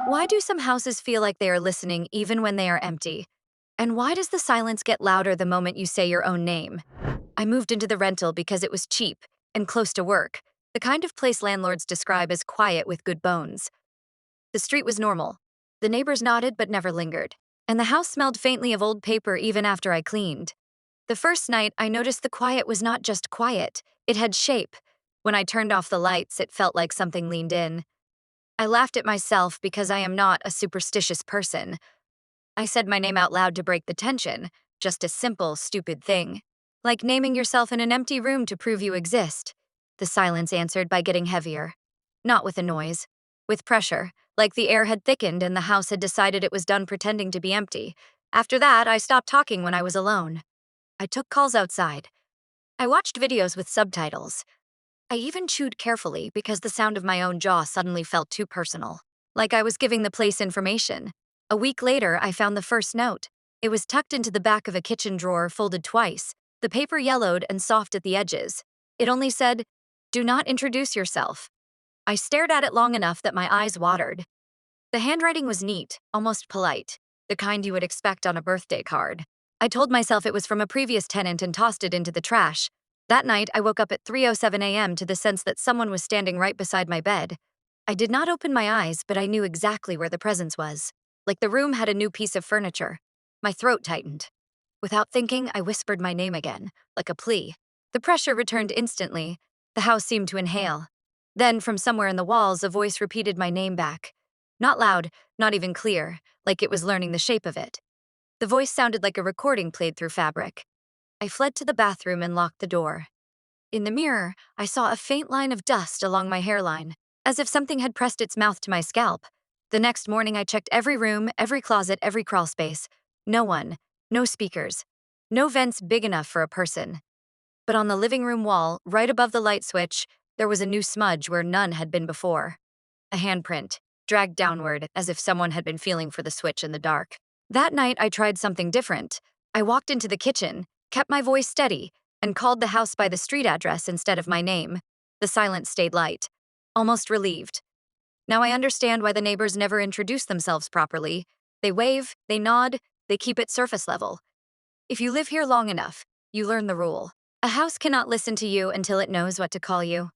Why do some houses feel like they are listening even when they are empty? And why does the silence get louder the moment you say your own name? I moved into the rental because it was cheap and close to work, the kind of place landlords describe as quiet with good bones. The street was normal. The neighbors nodded but never lingered. And the house smelled faintly of old paper even after I cleaned. The first night, I noticed the quiet was not just quiet, it had shape. When I turned off the lights, it felt like something leaned in. I laughed at myself because I am not a superstitious person. I said my name out loud to break the tension, just a simple, stupid thing. Like naming yourself in an empty room to prove you exist. The silence answered by getting heavier. Not with a noise. With pressure, like the air had thickened and the house had decided it was done pretending to be empty. After that, I stopped talking when I was alone. I took calls outside. I watched videos with subtitles. I even chewed carefully because the sound of my own jaw suddenly felt too personal. Like I was giving the place information. A week later, I found the first note. It was tucked into the back of a kitchen drawer, folded twice, the paper yellowed and soft at the edges. It only said, "Do not introduce yourself." I stared at it long enough that my eyes watered. The handwriting was neat, almost polite, the kind you would expect on a birthday card. I told myself it was from a previous tenant and tossed it into the trash. That night, I woke up at 3:07 a.m. to the sense that someone was standing right beside my bed. I did not open my eyes, but I knew exactly where the presence was. Like the room had a new piece of furniture. My throat tightened. Without thinking, I whispered my name again, like a plea. The pressure returned instantly. The house seemed to inhale. Then, from somewhere in the walls, a voice repeated my name back. Not loud, not even clear, like it was learning the shape of it. The voice sounded like a recording played through fabric. I fled to the bathroom and locked the door. In the mirror, I saw a faint line of dust along my hairline, as if something had pressed its mouth to my scalp. The next morning, I checked every room, every closet, every crawl space. No one, no speakers, no vents big enough for a person. But on the living room wall, right above the light switch, there was a new smudge where none had been before. A handprint, dragged downward as if someone had been feeling for the switch in the dark. That night, I tried something different. I walked into the kitchen, kept my voice steady, and called the house by the street address instead of my name. The silence stayed light, almost relieved. Now I understand why the neighbors never introduce themselves properly. They wave, they nod, they keep it surface level. If you live here long enough, you learn the rule. A house cannot listen to you until it knows what to call you.